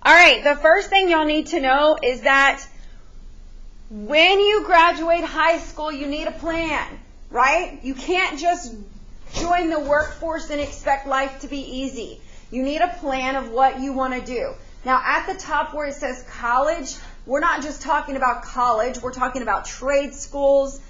All right, the first thing y'all need to know is that when you graduate high school, you need a plan, right? You can't just join the workforce and expect life to be easy. You need a plan of what you want to do. Now, at the top where it says college, we're not just talking about college. We're talking about trade schools,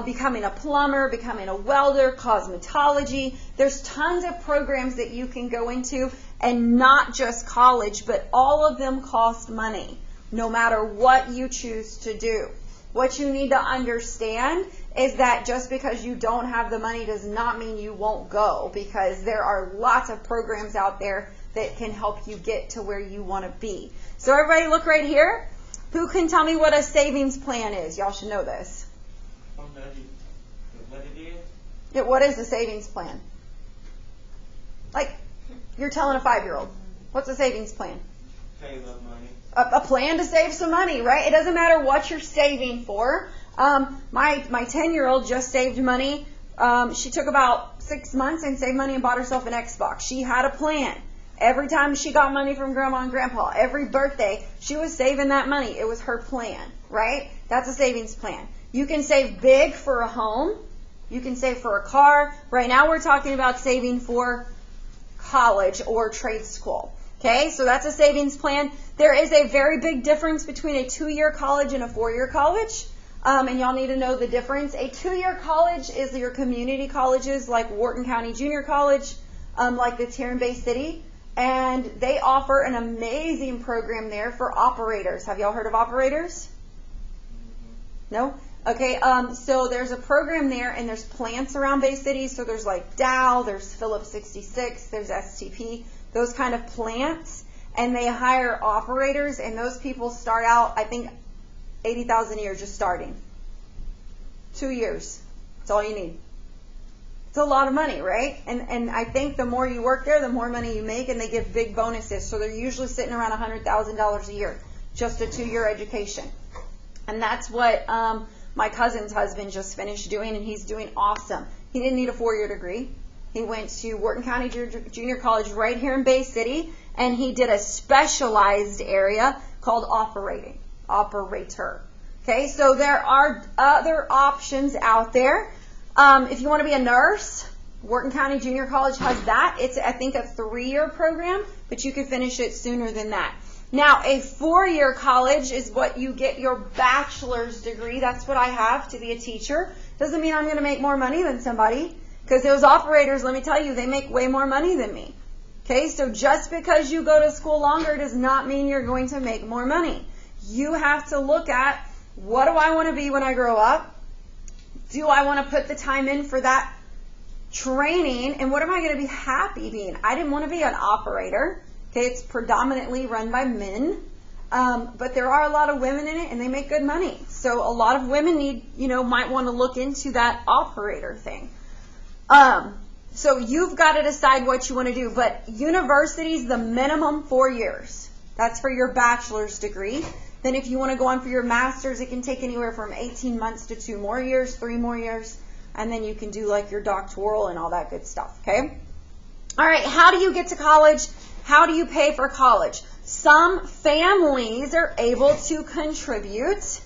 becoming a plumber, becoming a welder, cosmetology. There's tons of programs that you can go into, and not just college, but all of them cost money, no matter what you choose to do. What you need to understand is that just because you don't have the money does not mean you won't go, because there are lots of programs out there that can help you get to where you want to be. So everybody look right here. Who can tell me what a savings plan is? Y'all should know this. What it is? Yeah, what is a savings plan? Like, you're telling a 5-year-old. What's a savings plan? Save up money. A plan to save some money, right? It doesn't matter what you're saving for. My 10-year-old just saved money. She took about 6 months and saved money and bought herself an Xbox. She had a plan. Every time she got money from Grandma and Grandpa, every birthday, she was saving that money. It was her plan, right? That's a savings plan. You can save big for a home. You can save for a car. Right now we're talking about saving for college or trade school. Okay, so that's a savings plan. There is a very big difference between a 2-year college and a 4-year college. And y'all need to know the difference. A 2-year college is your community colleges like Wharton County Junior College, like that's here in Bay City. And they offer an amazing program there for operators. Have y'all heard of operators? No? Okay, so there's a program there, and there's plants around Bay City. So there's like Dow, there's Phillips 66, there's STP, those kind of plants. And they hire operators, and those people start out, I think, $80,000 a year just starting. 2 years. That's all you need. It's a lot of money, right? And I think the more you work there, the more money you make, and they give big bonuses. So they're usually sitting around $100,000 a year, just a 2-year education. And that's what my cousin's husband just finished doing, and he's doing awesome. He didn't need a 4-year degree. He went to Wharton County Junior College right here in Bay City, and he did a specialized area called operator. Okay, so there are other options out there. If you want to be a nurse, Wharton County Junior College has that. It's, I think, a 3-year program, but you can finish it sooner than that. Now, a 4-year college is what you get your bachelor's degree. That's what I have, to be a teacher. Doesn't mean I'm going to make more money than somebody, because those operators, let me tell you, they make way more money than me. Okay, so just because you go to school longer does not mean you're going to make more money. You have to look at, what do I want to be when I grow up? Do I want to put the time in for that training? And what am I going to be happy being? I didn't want to be an operator. Okay, it's predominantly run by men. But there are a lot of women in it, and they make good money. So a lot of women might want to look into that operator thing. So you've got to decide what you want to do. But university's the minimum 4 years. That's for your bachelor's degree. Then if you want to go on for your master's, it can take anywhere from 18 months to 2 more years, 3 more years. And then you can do like your doctoral and all that good stuff, okay? All right, how do you get to college? How do you pay for college? Some families are able to contribute,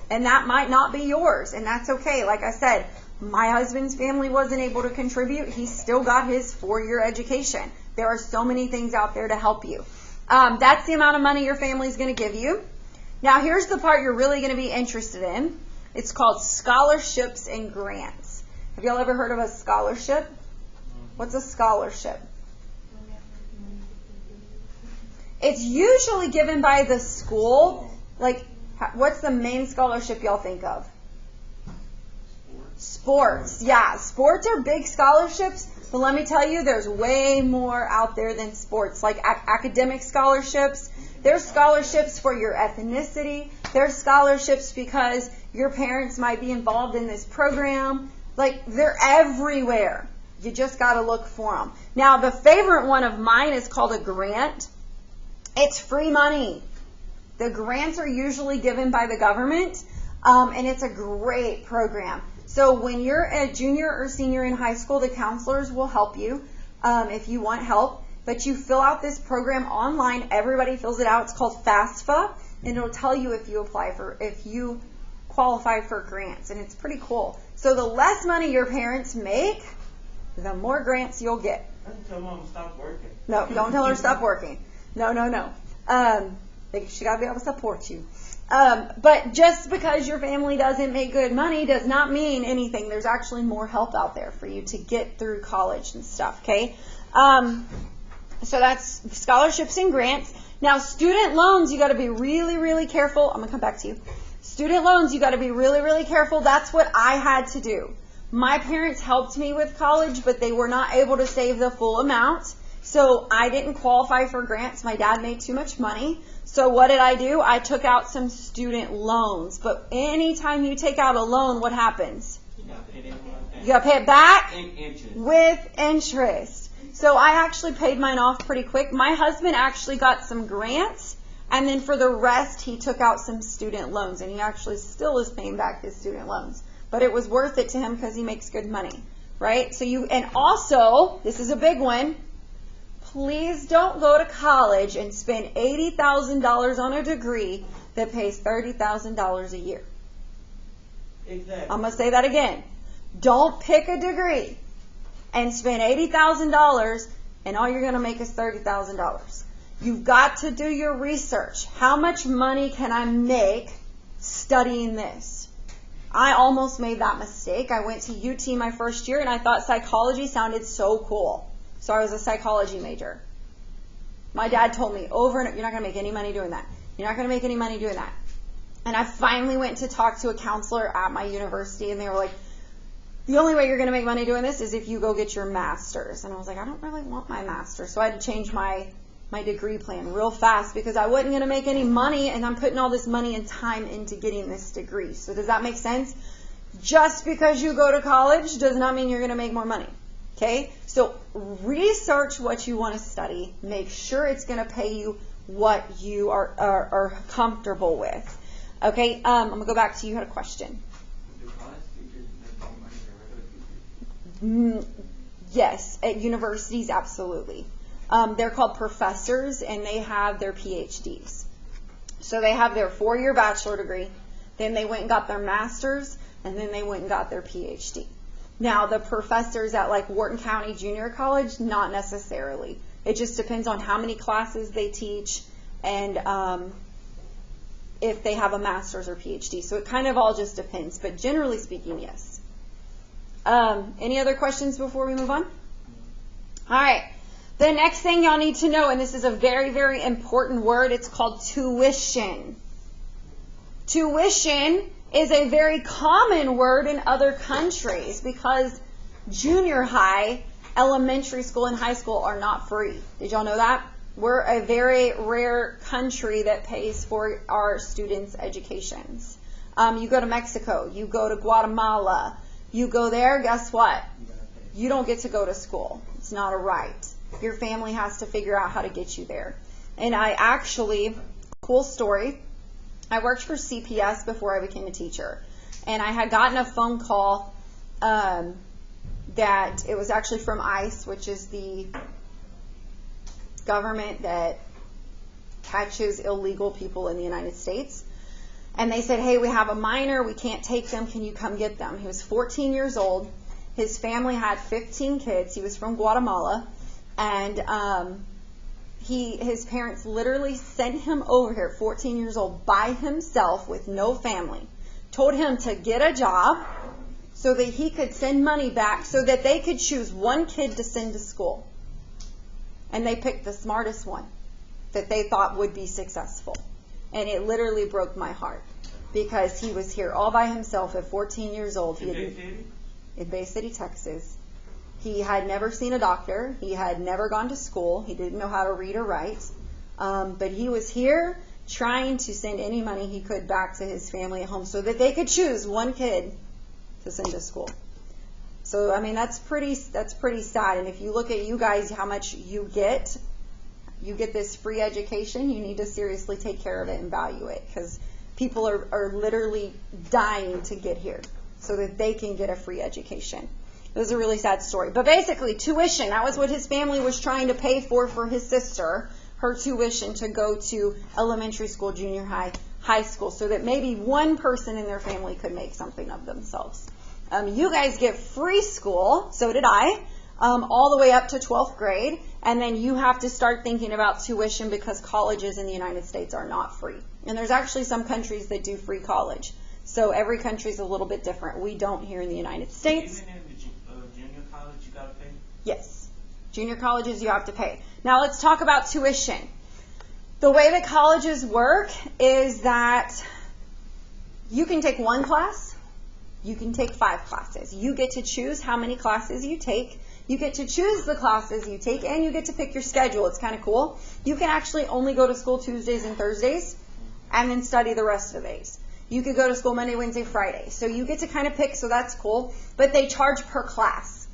and that might not be yours, and that's okay. Like I said, my husband's family wasn't able to contribute. He still got his 4-year education. There are so many things out there to help you. That's the amount of money your family's going to give you. Now, here's the part you're really going to be interested in. It's called scholarships and grants. Have y'all ever heard of a scholarship? What's a scholarship? It's usually given by the school. Like, what's the main scholarship y'all think of? Sports. Yeah, sports are big scholarships, but let me tell you, there's way more out there than sports. Like academic scholarships. There's scholarships for your ethnicity. There's scholarships because your parents might be involved in this program. Like, they're everywhere. You just got to look for them. Now, the favorite one of mine is called a grant. It's free money. The grants are usually given by the government, and it's a great program. So when you're a junior or senior in high school, the counselors will help you if you want help. but you fill out this program online. Everybody fills it out. It's called FAFSA, and it'll tell you if you qualify for grants, and it's pretty cool. So the less money your parents make, the more grants you'll get. Tell Mom to stop working. No, don't tell her to stop working. No. She got to be able to support you. But just because your family doesn't make good money does not mean anything. There's actually more help out there for you to get through college and stuff, okay? So that's scholarships and grants. Now, student loans, you got to be really, really careful. I'm going to come back to you. Student loans, you got to be really, really careful. That's what I had to do. My parents helped me with college, but they were not able to save the full amount. So I didn't qualify for grants. My dad made too much money. So what did I do? I took out some student loans. But anytime you take out a loan, what happens? You got to pay it back with interest. So I actually paid mine off pretty quick. My husband actually got some grants, and then for the rest, he took out some student loans, and he actually still is paying back his student loans. But it was worth it to him because he makes good money, right? And also, this is a big one, please don't go to college and spend $80,000 on a degree that pays $30,000 a year. Exactly. I'm going to say that again. Don't pick a degree and spend $80,000 and all you're going to make is $30,000. You've got to do your research. How much money can I make studying this? I almost made that mistake. I went to UT my first year and I thought psychology sounded so cool. So I was a psychology major. My dad told me over and over, you're not going to make any money doing that. You're not going to make any money doing that. And I finally went to talk to a counselor at my university and they were like, the only way you're going to make money doing this is if you go get your master's. And I was like, I don't really want my master's. So I had to change my degree plan real fast because I wasn't going to make any money and I'm putting all this money and time into getting this degree. So does that make sense? Just because you go to college does not mean you're going to make more money. Okay? So research what you want to study. Make sure it's going to pay you what you are comfortable with. Okay? I'm going to go back to you. You had a question. Do college teachers make more money than regular teachers? Yes. At universities, absolutely. They're called professors, and they have their PhDs. So they have their 4-year bachelor degree, then they went and got their master's, and then they went and got their PhD. Now, the professors at like Wharton County Junior College, not necessarily. It just depends on how many classes they teach and if they have a master's or PhD. So it kind of all just depends. But generally speaking, yes. Any other questions before we move on? All right. The next thing y'all need to know, and this is a very, very important word, it's called tuition. Tuition is a very common word in other countries because junior high, elementary school, and high school are not free. Did y'all know that? We're a very rare country that pays for our students' educations. You go to Mexico, you go to Guatemala, you go there, guess what? You don't get to go to school. It's not a right. Your family has to figure out how to get you there. And I actually, cool story, I worked for CPS before I became a teacher. And I had gotten a phone call that it was actually from ICE, which is the government that catches illegal people in the United States. And they said, hey, we have a minor. We can't take them. Can you come get them? He was 14 years old. His family had 15 kids. He was from Guatemala. And his parents literally sent him over here, 14 years old, by himself with no family. Told him to get a job so that he could send money back so that they could choose one kid to send to school. And they picked the smartest one that they thought would be successful. And it literally broke my heart because he was here all by himself at 14 years old. In Bay City, Texas. He had never seen a doctor. He had never gone to school. He didn't know how to read or write. But he was here trying to send any money he could back to his family at home so that they could choose one kid to send to school. So, I mean, that's pretty sad. And if you look at you guys, how much you get this free education, you need to seriously take care of it and value it because people are literally dying to get here so that they can get a free education. It was a really sad story. But basically, tuition, that was what his family was trying to pay for his sister, her tuition to go to elementary school, junior high, high school, so that maybe one person in their family could make something of themselves. You guys get free school, so did I, all the way up to 12th grade, and then you have to start thinking about tuition because colleges in the United States are not free. And there's actually some countries that do free college. So every country is a little bit different. We don't here in the United States. Even in the junior college, you got to pay? Yes. Junior colleges, you have to pay. Now let's talk about tuition. The way that colleges work is that you can take one class, you can take 5 classes. You get to choose how many classes you take. You get to choose the classes you take, and you get to pick your schedule. It's kind of cool. You can actually only go to school Tuesdays and Thursdays and then study the rest of the days. You could go to school Monday, Wednesday, Friday. So you get to kind of pick, so that's cool. But they charge per class.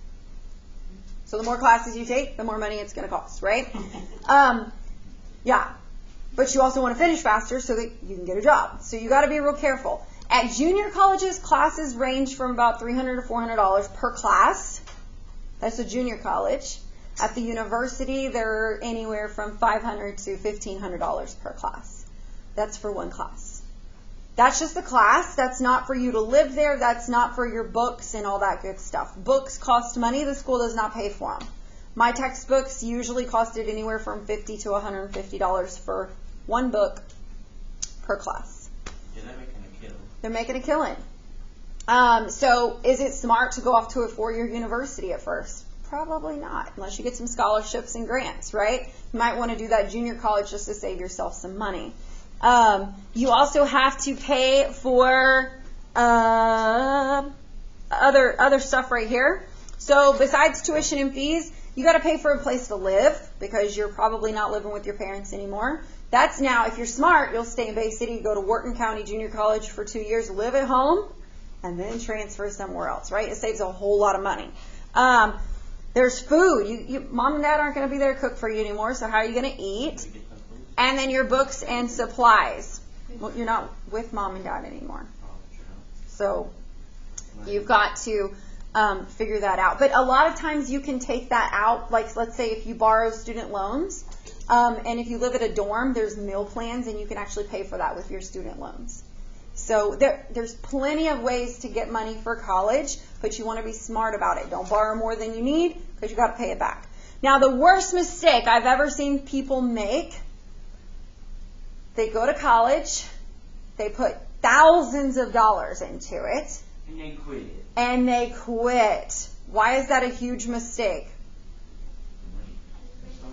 So the more classes you take, the more money it's going to cost, right? Yeah. But you also want to finish faster so that you can get a job. So you got to be real careful. At junior colleges, classes range from about $300 to $400 per class. That's a junior college. At the university, they're anywhere from $500 to $1,500 per class. That's for one class. That's just the class. That's not for you to live there. That's not for your books and all that good stuff. Books cost money. The school does not pay for them. My textbooks usually costed anywhere from $50 to $150 for one book per class. Yeah, they're making a killing. They're making a killing. So is it smart to go off to a 4-year university at first? Probably not, unless you get some scholarships and grants, right? You might want to do that junior college just to save yourself some money. You also have to pay for other stuff right here. So besides tuition and fees, you got to pay for a place to live because you're probably not living with your parents anymore. That's now, if you're smart, you'll stay in Bay City, go to Wharton County Junior College for 2 years, live at home, and then transfer somewhere else, right? It saves a whole lot of money. There's food. Mom and Dad aren't going to be there to cook for you anymore, so how are you going to eat? And then your books and supplies. Well, you're not with Mom and Dad anymore. So you've got to figure that out. But a lot of times you can take that out. Like, let's say if you borrow student loans, and if you live at a dorm, there's meal plans, and you can actually pay for that with your student loans. So there's plenty of ways to get money for college, but you want to be smart about it. Don't borrow more than you need because you got to pay it back. Now, the worst mistake I've ever seen people make, they go to college, they put thousands of dollars into it, and they quit. Why is that a huge mistake?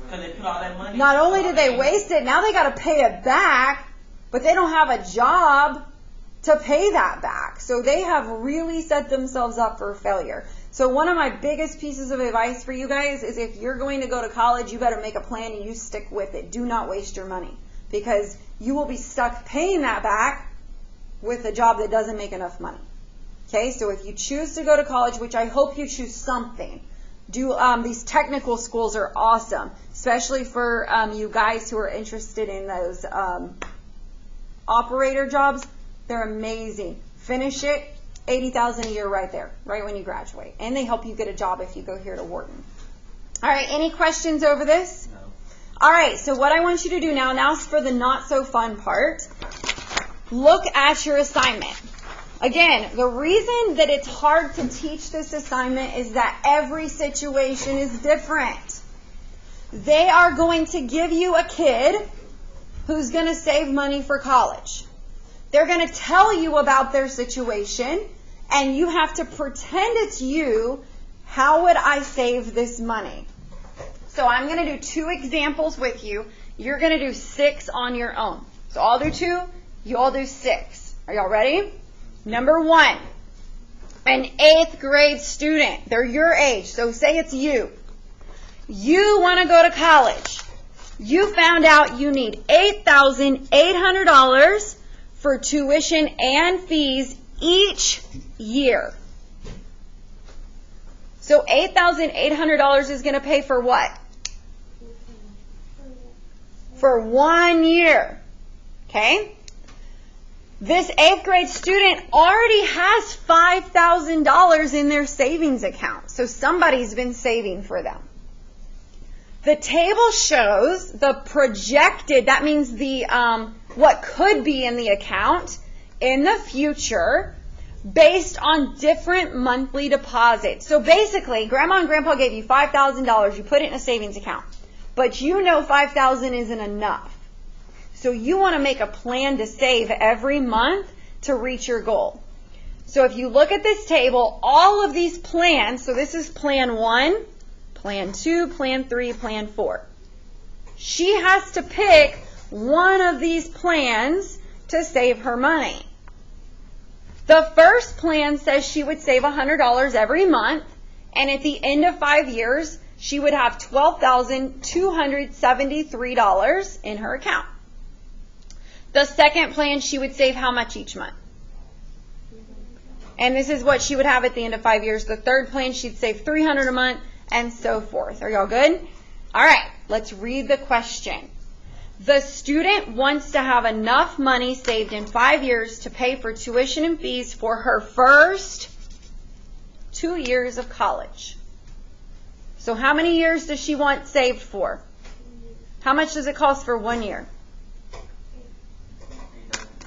Because they put all that money. Not only did they waste it, now they got to pay it back, but they don't have a job to pay that back. So they have really set themselves up for failure. So one of my biggest pieces of advice for you guys is if you're going to go to college, you better make a plan and you stick with it. Do not waste your money because you will be stuck paying that back with a job that doesn't make enough money. Okay, so if you choose to go to college, which I hope you choose something, these technical schools are awesome, especially for you guys who are interested in those operator jobs. They're amazing. Finish it, $80,000 a year right there, right when you graduate. And they help you get a job if you go here to Wharton. All right, any questions over this? No. All right, so what I want you to do now's for the not so fun part. Look at your assignment. Again, the reason that it's hard to teach this assignment is that every situation is different. They are going to give you a kid who's going to save money for college. They're going to tell you about their situation, and you have to pretend it's you. How would I save this money? So I'm going to do 2 examples with you. You're going to do 6 on your own. So I'll do 2, you all do 6. Are y'all ready? Number 1, an 8th grade student. They're your age, so say it's you. You want to go to college. You found out you need $8,800 for tuition and fees each year. So $8,800 is going to pay for what? For 1 year. Okay? This 8th grade student already has $5,000 in their savings account. So somebody's been saving for them. The table shows the projected, that means the what could be in the account in the future based on different monthly deposits. So basically, Grandma and Grandpa gave you $5,000. You put it in a savings account. But you know $5,000 isn't enough. So you want to make a plan to save every month to reach your goal. So if you look at this table, all of these plans, so this is plan 1, plan 2, plan 3, plan 4. She has to pick one of these plans to save her money. The first plan says she would save $100 every month, and at the end of 5 years, she would have $12,273 in her account. The second plan, she would save how much each month? And this is what she would have at the end of 5 years. The third plan, she'd save $300 a month, and so forth. Are y'all good? All right, let's read the question. The student wants to have enough money saved in 5 years to pay for tuition and fees for her first 2 years of college. So how many years does she want saved for? How much does it cost for 1 year?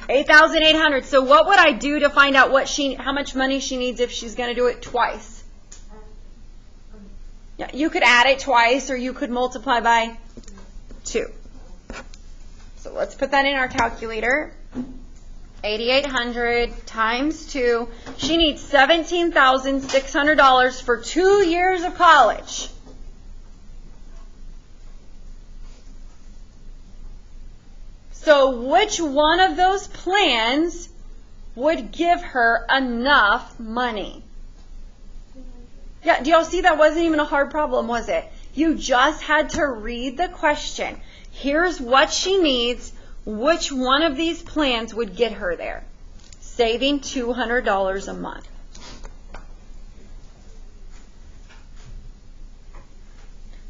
$8,800. So what would I do to find out how much money she needs if she's going to do it twice? Yeah, you could add it twice, or you could multiply by 2. So let's put that in our calculator. 8,800 times 2. She needs $17,600 for 2 years of college. So which one of those plans would give her enough money? Yeah, do y'all see that wasn't even a hard problem, was it? You just had to read the question. Here's what she needs. Which one of these plans would get her there? Saving $200 a month.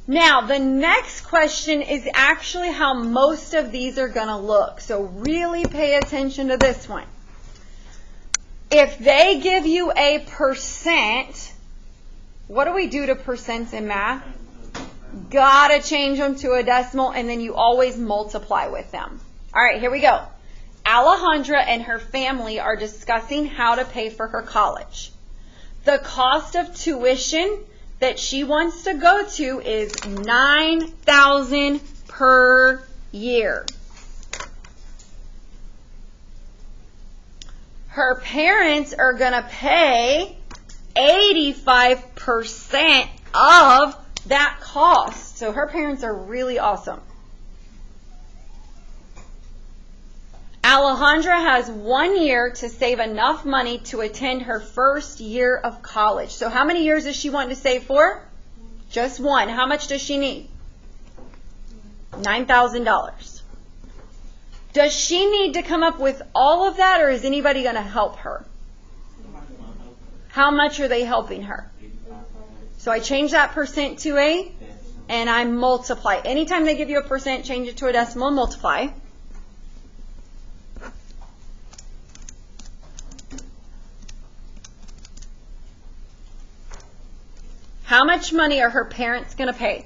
Now, the next question is actually how most of these are going to look. So really pay attention to this one. If they give you a percent, what do we do to percents in math? Gotta change them to a decimal, and then you always multiply with them. All right, here we go. Alejandra and her family are discussing how to pay for her college. The cost of tuition that she wants to go to is $9,000 per year. Her parents are going to pay 85% of that cost. So her parents are really awesome. Alejandra has 1 year to save enough money to attend her first year of college. So how many years does she want to save for? Just 1. How much does she need? $9,000. Does she need to come up with all of that, or is anybody going to help her? How much are they helping her? So I change that percent to a, and I multiply. Anytime they give you a percent, change it to a decimal and multiply. How much money are her parents going to pay?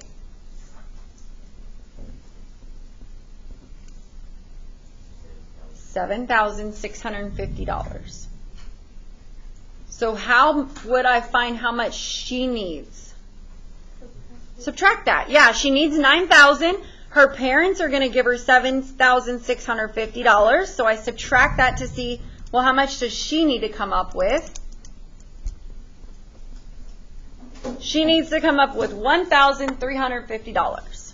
$7,650. So how would I find how much she needs? Subtract that. Yeah, she needs $9,000. Her parents are going to give her $7,650. So I subtract that to see, well, how much does she need to come up with? She needs to come up with $1,350.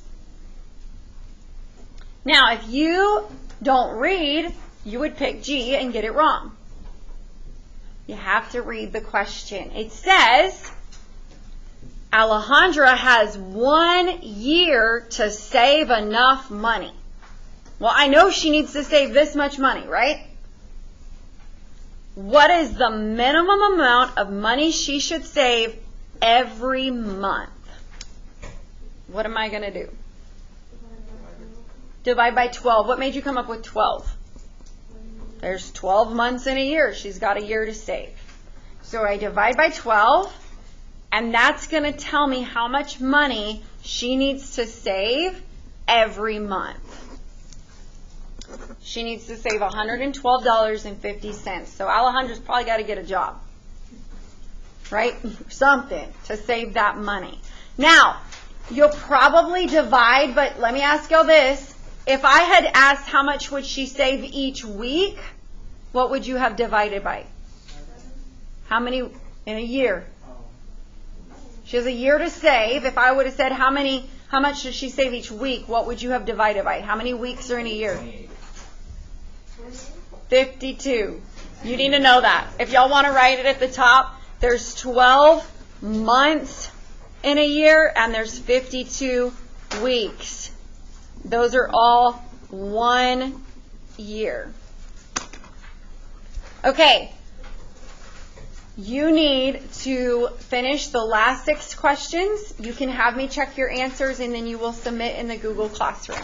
Now, if you don't read, you would pick G and get it wrong. You have to read the question. It says, Alejandra has 1 year to save enough money. Well, I know she needs to save this much money, right? What is the minimum amount of money she should save every month? What am I going to do? Divide by 12. What made you come up with 12? There's 12 months in a year. She's got a year to save. So I divide by 12, and that's going to tell me how much money she needs to save every month. She needs to save $112.50. So Alejandra's probably got to get a job, right? Something to save that money. Now, you'll probably divide, but let me ask y'all this. If I had asked how much would she save each week, what would you have divided by? How many in a year? She has a year to save. If I would have said how much does she save each week, what would you have divided by? How many weeks are in a year? 52. You need to know that. If y'all want to write it at the top, there's 12 months in a year and there's 52 weeks. Those are all 1 year. Okay. You need to finish the last 6 questions. You can have me check your answers and then you will submit in the Google Classroom.